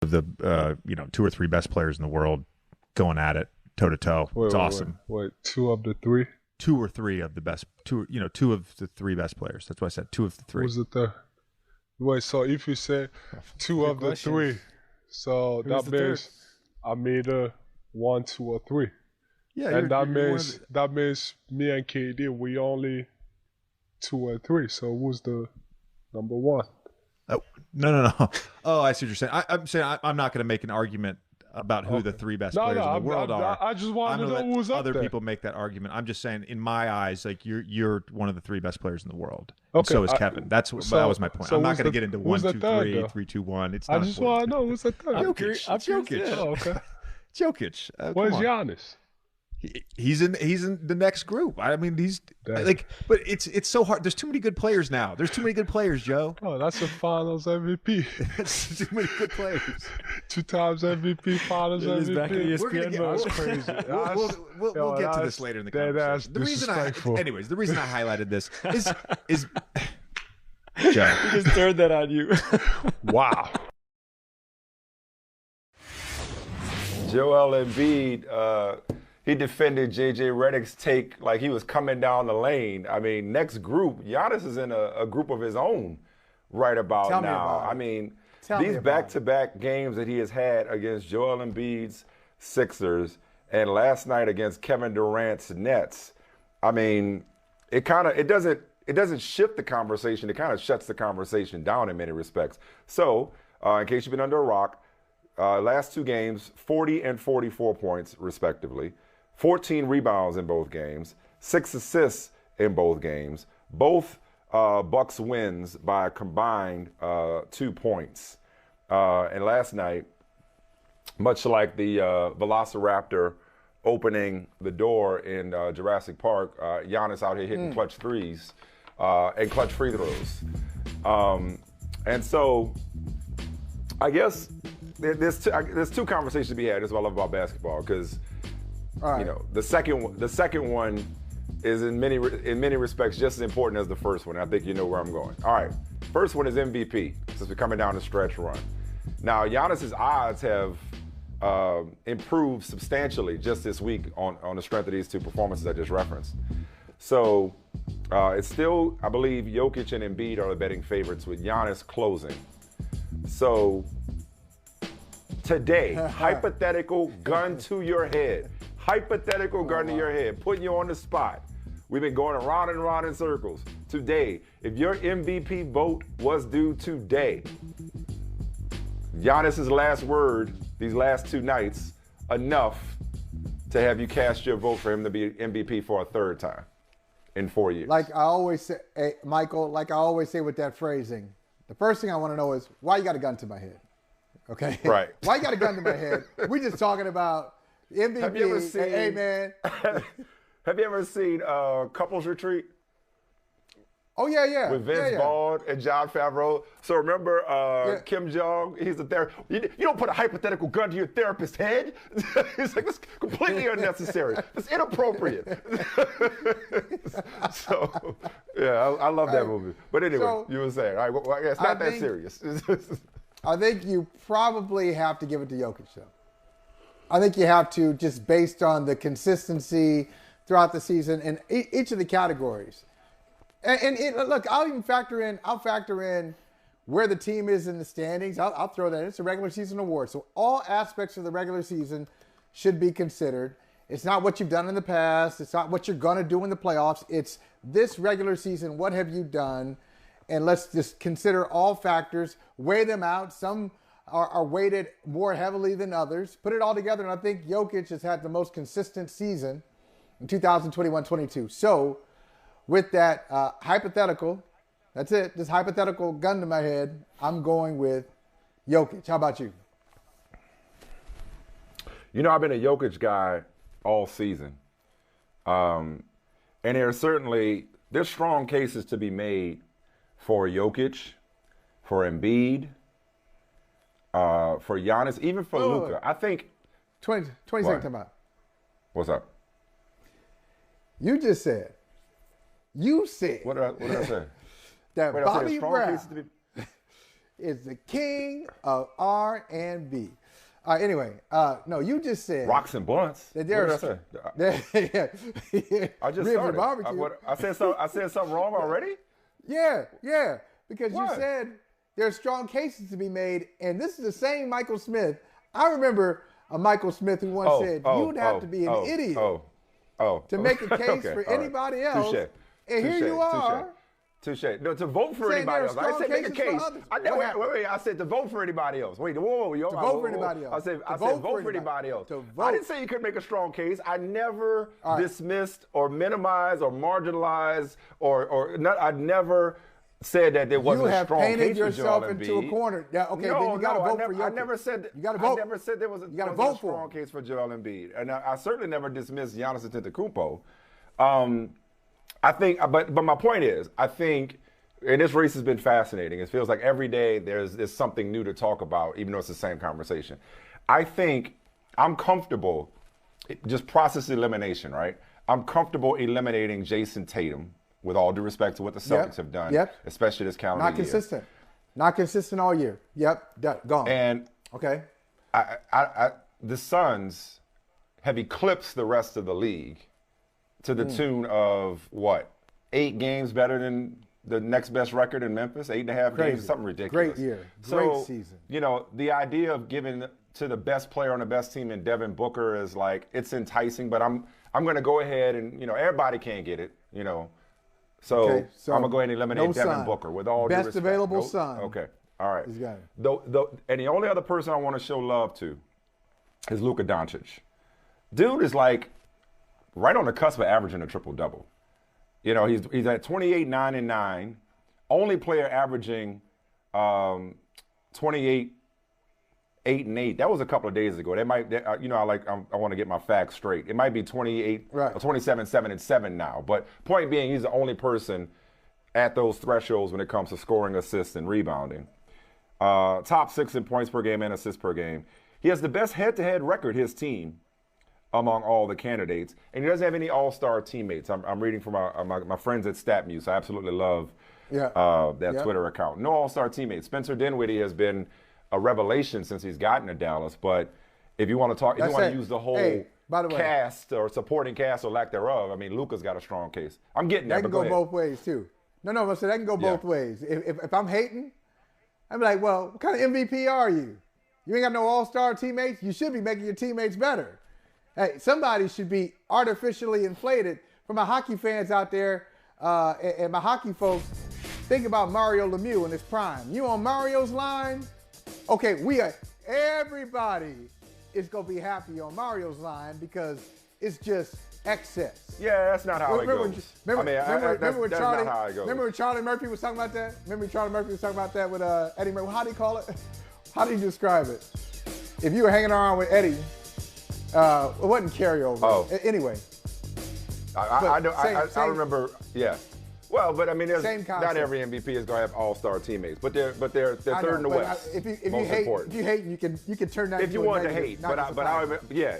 of the two or three best players in the world going at it toe to toe. It's awesome. Wait, two of the three? Two or three of the best. Two of the three best players. That's why I said two of the three. Was it the? Wait, so if you say two of the three, so that means I'm either 1, 2, or 3. Yeah, and that means me and KD we only 2 and 3. So who's the number 1? Oh, no. Oh, I see what you're saying. I'm saying I'm not going to make an argument about who the three best players in the world are. I just want to know who's up there. Other people make that argument. I'm just saying, in my eyes, like you're one of the three best players in the world. Okay, and so is Kevin. That was my point. I'm not going to get into 1, 2, 3, 3, 2, 1. It's not. I just want to know who's the third. Jokic. Oh, okay. Jokic. Where's Giannis? He's in the next group. I mean, but it's so hard. There's too many good players now. There's too many good players, Joe. Oh, that's a Finals MVP. That's too many good players. 2 times MVP, Finals MVP. Back in ESPN That's crazy. We'll get to this later in the conversation. The reason I highlighted this is Joe. He just turned that on you. Wow. Joel Embiid, he defended J.J. Redick's take like he was coming down the lane. I mean, next group, Giannis is in a group of his own right about now. I mean, these back-to-back games that he has had against Joel Embiid's Sixers and last night against Kevin Durant's Nets, I mean, it doesn't shift the conversation. It kind of shuts the conversation down in many respects. So, in case you've been under a rock, last 2 games, 40 and 44 points, respectively. 14 rebounds in both games. 6 assists in both games. Both Bucks wins by a combined 2 points. And last night, much like the Velociraptor opening the door in Jurassic Park, Giannis out here hitting clutch threes and clutch free throws. And so, I guess there's two conversations to be had. That's what I love about basketball, because the second one is in many respects just as important as the first one. I think you know where I'm going. All right, first one is MVP, since we're coming down the stretch run. Now, Giannis's odds have improved substantially just this week on the strength of these 2 performances I just referenced. So it's still, I believe, Jokic and Embiid are the betting favorites, with Giannis closing. So today, hypothetical gun to your head. Hypothetical gun to your head, putting you on the spot. We've been going around and around in circles. Today, if your MVP vote was due today, Giannis's last word these last 2 nights, enough to have you cast your vote for him to be MVP for a 3rd time in 4 years. Like I always say, Michael, like I always say with that phrasing, the first thing I want to know is why you got a gun to my head? Okay? Right. Why you got a gun to my head? We just talking about MVP. Have you ever seen, hey, man. Have you ever seen Couples Retreat? Oh, yeah. With Vince Vaughn and Jon Favreau. So remember Kim Jong? He's a therapist. You don't put a hypothetical gun to your therapist's head. It's like, that's completely unnecessary. It's inappropriate. So, yeah, I love that movie. But anyway, you were saying, all right, well, it's not that serious. I think you probably have to give it to Jokic, though. I think you have to, just based on the consistency throughout the season in each of the categories. And look, I'll factor in where the team is in the standings. I'll throw that in. It's a regular season award. So all aspects of the regular season should be considered. It's not what you've done in the past. It's not what you're going to do in the playoffs. It's this regular season, what have you done? And let's just consider all factors, weigh them out. Some are weighted more heavily than others. Put it all together, and I think Jokic has had the most consistent season in 2021-22. So with that hypothetical, that's it, this hypothetical gun to my head, I'm going with Jokic. How about you? You know, I've been a Jokic guy all season. And there's strong cases to be made for Jokic, for Embiid, for Giannis, even for Luka. I think 20 seconds time out. What's up? You just said. You said. What did I say? That Wait, Bobby Brown is the king of R&B. Anyway, no, you just said Rocks and blunts. that What did I say? I just ribs started. and barbecue. I said something wrong already? Yeah, because What? you said there's strong cases to be made, and this is the same Michael Smith. I remember a Michael Smith who once said you'd have to be an idiot to make a case Okay, for all right. anybody else. Touche. And here Touche. you are. Touche. No, to vote for Saying anybody there else. are I said strong make a cases for case. others. Wait. I said to vote for anybody else. Wait, whoa. To vote for anybody else. I said vote for anybody else. To I vote. didn't say you couldn't make a strong case. I never All right. dismissed or minimized or marginalized or not. I never said that there wasn't You a have strong painted case for yourself Joel into a Embiid. corner. Yeah, okay, No, then you got to vote for Jokic. I never said. You got to vote. I never said there was You gotta a vote for strong him. case for Joel Embiid, and I certainly never dismissed Giannis Antetokounmpo. I think, but my point is, I think, and this race has been fascinating. It feels like every day there's something new to talk about, even though it's the same conversation. I think I'm comfortable, just process elimination, right? I'm comfortable eliminating Jason Tatum, with all due respect to what the Celtics have done, especially this calendar year. Not consistent. Not consistent all year. Yep, gone. And okay. The Suns have eclipsed the rest of the league to the tune of what? 8 games better than the next best record in Memphis, 8.5 games, something ridiculous. Great year. So, Great season. You know, the idea of giving to the best player on the best team in Devin Booker is like, it's enticing, but I'm going to go ahead and, you know, everybody can't get it, you know. So, Okay, so I'm going to go ahead and eliminate no Devin Sun. Booker with all due Best respect. available Sun. Okay. All right. He's got it. And the only other person I want to show love to is Luka Doncic. Dude is like right on the cusp of averaging a triple-double. You know, he's at 28, 9, and 9. Only player averaging 28, 8, and 8. That was a couple of days ago. I want to get my facts straight. It might be 28, right. 27, 7, and 7 now. But point being, he's the only person at those thresholds when it comes to scoring, assists, and rebounding. Top 6 in points per game and assists per game. He has the best head-to-head record, his team, among all the candidates. And he doesn't have any all-star teammates. I'm reading from my friends at StatMuse. I absolutely love that Twitter account. No all-star teammates. Spencer Dinwiddie has been a revelation since he's gotten to Dallas. But if you want to talk, if you want to use the whole cast or supporting cast or lack thereof, I mean, Luka's got a strong case. I'm getting there, That can but go both ways, too. No, so that can go both ways. If I'm hating, I'm like, well, what kind of MVP are you? You ain't got no all-star teammates? You should be making your teammates better. Hey, somebody should be artificially inflated. For my hockey fans out there and my hockey folks, think about Mario Lemieux in his prime. You on Mario's line? Okay, everybody is going to be happy on Mario's line because it's just excess. Yeah, that's not how it goes. Remember when Charlie Murphy was talking about that? Remember when Charlie Murphy was talking about that with Eddie Murphy? How do you call it? How do you describe it? If you were hanging around with Eddie, it wasn't carryover. Oh. Anyway. I remember, yeah. Well, but I mean, not every MVP is going to have all-star teammates, but they're third in the West. If you hate, you can turn that. If you want to hate,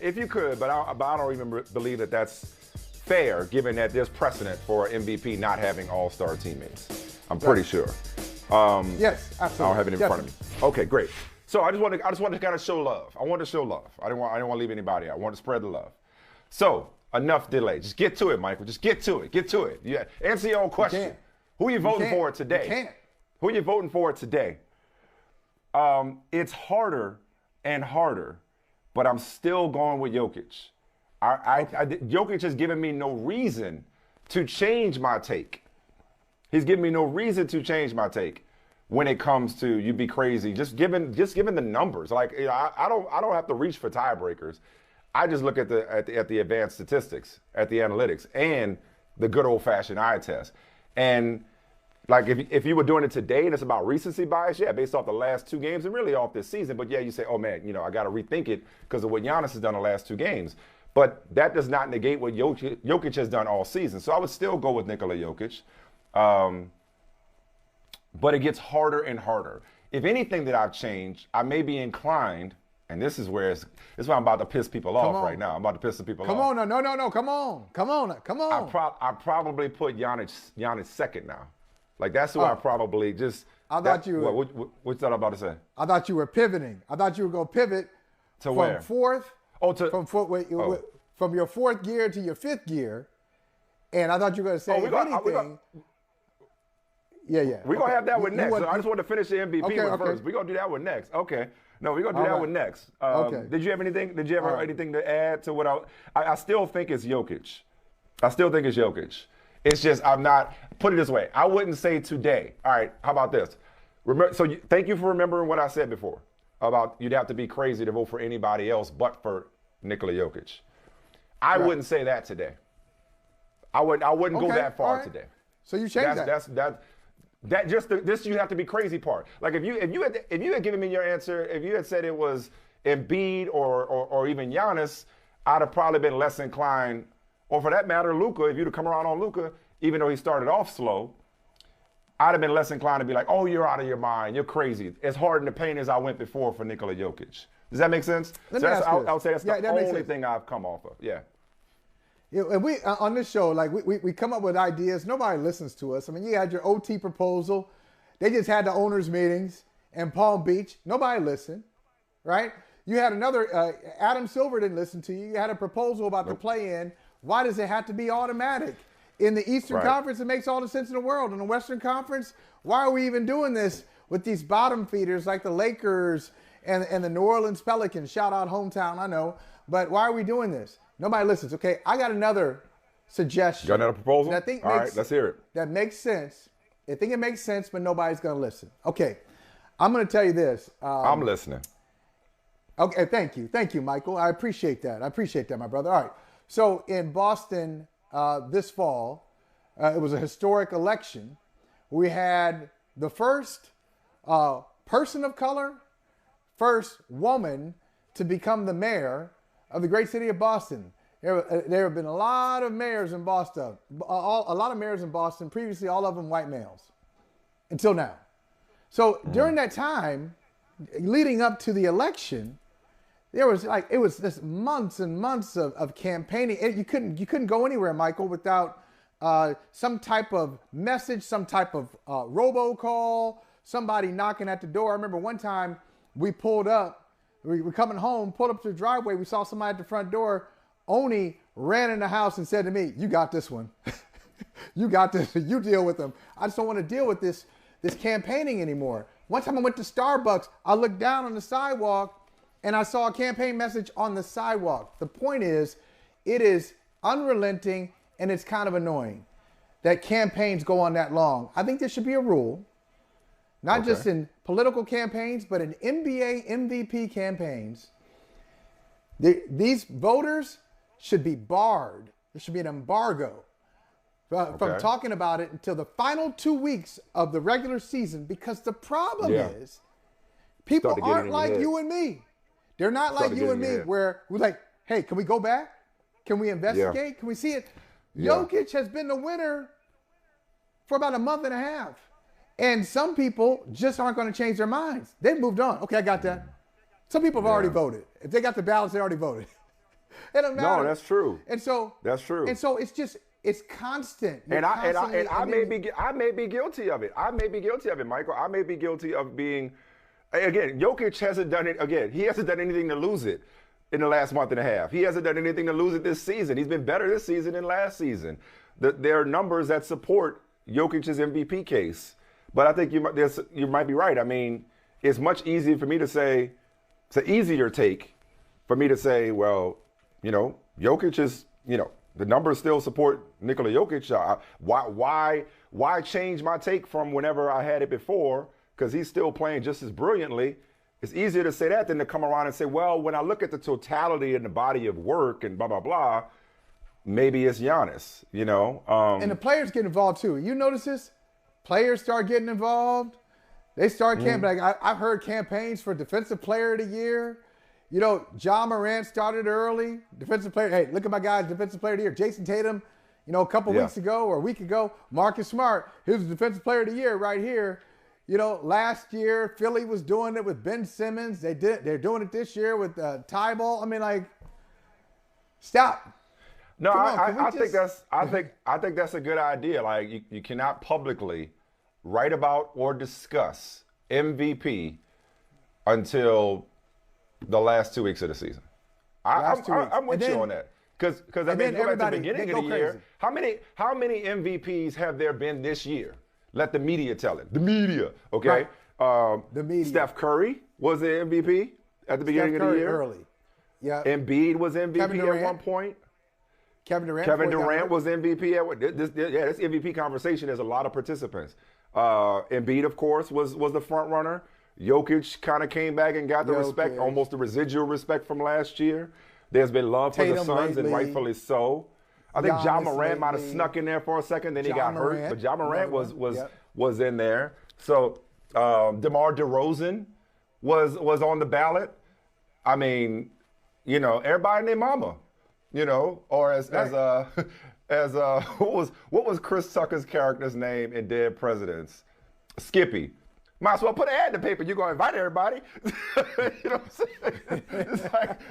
if you could, but I don't even believe that that's fair, given that there's precedent for MVP not having all-star teammates. I'm pretty sure. Yes, absolutely. I don't have it in front of me. Okay, great. So I just want to kind of show love. I want to show love. I didn't want to leave anybody out. I want to spread the love. So enough delay. Just get to it, Michael. Just get to it. Get to it. Yeah. Answer your own question. Who are you voting for today? You can't. Who are you voting for today? It's harder and harder, but I'm still going with Jokic. Jokic has given me no reason to change my take. He's given me no reason to change my take when it comes to you'd be crazy. Just given the numbers. Like I don't have to reach for tiebreakers. I just look at the advanced statistics, at the analytics, and the good old-fashioned eye test. And like if you were doing it today and it's about recency bias, yeah, based off the last 2 games and really off this season. But yeah, you say, oh man, I got to rethink it because of what Giannis has done the last 2 games. But that does not negate what Jokic has done all season. So I would still go with Nikola Jokic. But it gets harder and harder. If anything that I've changed, I may be inclined, and this is where I'm about to piss people off right now. I'm about to piss some people off. Come on, no, come on. I probably put Giannis second now. Like that's who I probably just I thought you were. What you thought about to say? I thought you were pivoting. I thought you were going to pivot To where? From your fourth gear to your fifth gear, and I thought you were going to say Yeah. We're going to have that one next. I just want to finish the MVP first. We're going to do that one next. Okay. No, we're going to do that one next. Did you have anything? Did you have anything to add to what I still think it's Jokic. It's just I'm not, put it this way. I wouldn't say today. All right, how about this? Thank you for remembering what I said before about you'd have to be crazy to vote for anybody else but for Nikola Jokic. I wouldn't say that today. I wouldn't go that far today. So you changed This you have to be crazy part. Like if you had given me your answer, if you had said it was Embiid or even Giannis, I'd have probably been less inclined, or for that matter, Luka. If you'd have come around on Luka, even though he started off slow, I'd have been less inclined to be like, oh, you're out of your mind, you're crazy. As hard in the paint as I went before for Nikola Jokic. Does that make sense? I would say that's the only thing I've come off of. Yeah. And we on this show, like we come up with ideas. Nobody listens to us. I mean, you had your OT proposal. They just had the owners' meetings in Palm Beach. Nobody listened, right? You had another, Adam Silver didn't listen to you. You had a proposal about the play-in. Why does it have to be automatic? In the Eastern Conference, it makes all the sense in the world. In the Western Conference, why are we even doing this with these bottom feeders like the Lakers and the New Orleans Pelicans? Shout out hometown, I know. But why are we doing this? Nobody listens. Okay, I got another suggestion. Got another proposal? That I think all right, let's hear it. That makes sense. I think it makes sense, but nobody's going to listen. Okay, I'm going to tell you this. I'm listening. Okay, thank you. Thank you, Michael. I appreciate that. My brother. All right. So in Boston this fall, it was a historic election. We had the first person of color, first woman to become the mayor of the great city of Boston. There have been a lot of mayors in Boston, previously all of them white males, until now. So during that time, leading up to the election, it was just months and months of campaigning. You couldn't go anywhere, Michael, without some type of message, some type of robocall, somebody knocking at the door. I remember one time we pulled up, we were coming home, pulled up to the driveway, we saw somebody at the front door. Oni ran in the house and said to me, "You got this one. You got this. You deal with them. I just don't want to deal with this campaigning anymore." One time I went to Starbucks, I looked down on the sidewalk and I saw a campaign message on the sidewalk. The point is, it is unrelenting and it's kind of annoying that campaigns go on that long. I think there should be a rule, not just in political campaigns, but in NBA MVP campaigns. These voters should be barred. There should be an embargo from talking about it until the final 2 weeks of the regular season, because the problem is people aren't like you and me. They're not like you and me where we're like, hey, can we go back? Can we investigate? Yeah. Can we see it? Yeah. Jokic has been the winner for about a month and a half. And some people just aren't going to change their minds. They've moved on. Okay, I got that. Some people have already voted. If they got the ballots, they already voted. It doesn't matter. No, that's true. And so that's true. And so it's constant. I may be guilty of it. I may be guilty of it, Michael. I may be guilty of being. Again, Jokic hasn't done it. Again, he hasn't done anything to lose it in the last month and a half. He hasn't done anything to lose it this season. He's been better this season than last season. There are numbers that support Jokic's MVP case. But I think you might be right. I mean, it's much easier for me to say. It's an easier take for me to say, well, Jokic is, the numbers still support Nikola Jokic. Why change my take from whenever I had it before? Because he's still playing just as brilliantly. It's easier to say that than to come around and say, well, when I look at the totality and the body of work and blah, blah, blah, maybe it's Giannis, And the players get involved too. You notice this? Players start getting involved. They start campaigning. I've heard campaigns for Defensive Player of the Year. Ja Morant started early. Defensive Player. Hey, look at my guys, Defensive Player of the Year. Jason Tatum, a couple weeks ago or a week ago. Marcus Smart, here's the Defensive Player of the Year right here. Last year, Philly was doing it with Ben Simmons. They're doing it this year with Tybalt. I mean, stop. No, I think that's a good idea. Like you cannot publicly write about, or discuss MVP until the last 2 weeks of the season. I'm with you on that. Because I mean, go back to the beginning of the year. How many MVPs have there been this year? Let the media tell it. The media, okay? Right. The media. Steph Curry was the MVP at the beginning of the year. Early. Yeah. Embiid was MVP at one point. Kevin Durant was MVP at this MVP conversation. There's a lot of participants. Embiid, of course, was the front runner. Jokic kind of came back and got the respect, almost the residual respect from last year. There's been love for the Suns, and rightfully so. I think Ja Morant might have snuck in there for a second, then he got hurt. But Ja Morant was in there. So DeMar DeRozan was on the ballot. I mean, you know, everybody and their mama, you know, or as what was Chris Tucker's character's name in Dead Presidents? Skippy. Might as well put an ad in the paper. You're going to invite everybody. You know what I'm saying? It's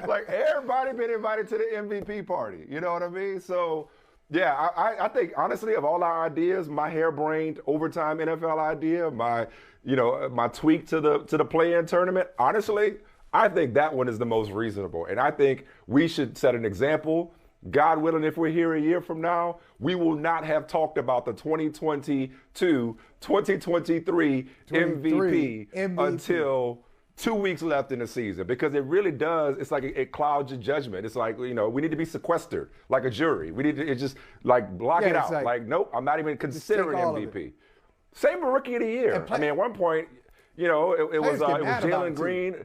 like everybody been invited to the MVP party. You know what I mean? So, yeah, I think, honestly, of all our ideas, my harebrained overtime NFL idea, my tweak to the play-in tournament, honestly, I think that one is the most reasonable. And I think we should set an example. God willing, if we're here a year from now, we will not have talked about the 2022-2023 MVP until 2 weeks left in the season, because it really does. It's like it clouds your judgment. It's like, you know, we need to be sequestered like a jury. We need to just like block it out. Like, nope, I'm not even considering MVP. Same for Rookie of the Year. I mean, at one point, you know, it was Jalen Green.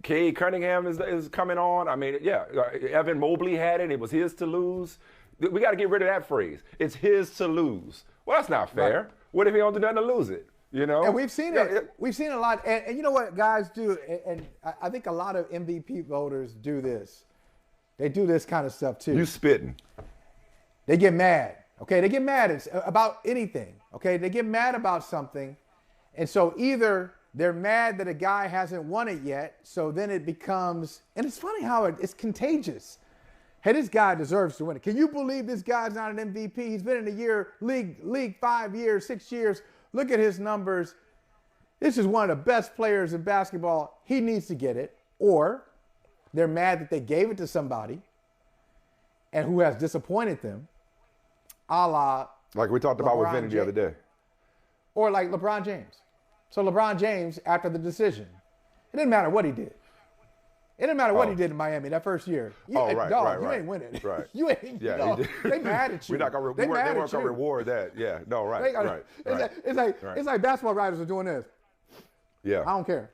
Cade Cunningham is coming on. I mean, yeah, Evan Mobley had it. It was his to lose. We got to get rid of that phrase. It's his to lose. Well, that's not fair. Right. What if he don't do nothing to lose it? You know? And we've seen it. We've seen a lot. And you know what guys do? And I think a lot of MVP voters do this. They do this kind of stuff too. You spitting. They get mad. Okay? They get mad about anything. Okay? They get mad about something. And so either they're mad that a guy hasn't won it yet, so then it becomes, and it's funny how it's contagious. Hey, this guy deserves to win it. Can you believe this guy's not an MVP? He's been in the league 5 years, 6 years. Look at his numbers. This is one of the best players in basketball. He needs to get it. Or they're mad that they gave it to somebody and who has disappointed them, a la like we talked about with Vinny the other day. Or like LeBron James. So LeBron James, after the decision, it didn't matter what he did. It didn't matter what he did in Miami that first year. You ain't winning. Right. You ain't. Yeah, you know, they mad at you. We're not gonna they weren't gonna reward that. Yeah. No. Right. It's like basketball writers are doing this. Yeah. I don't care.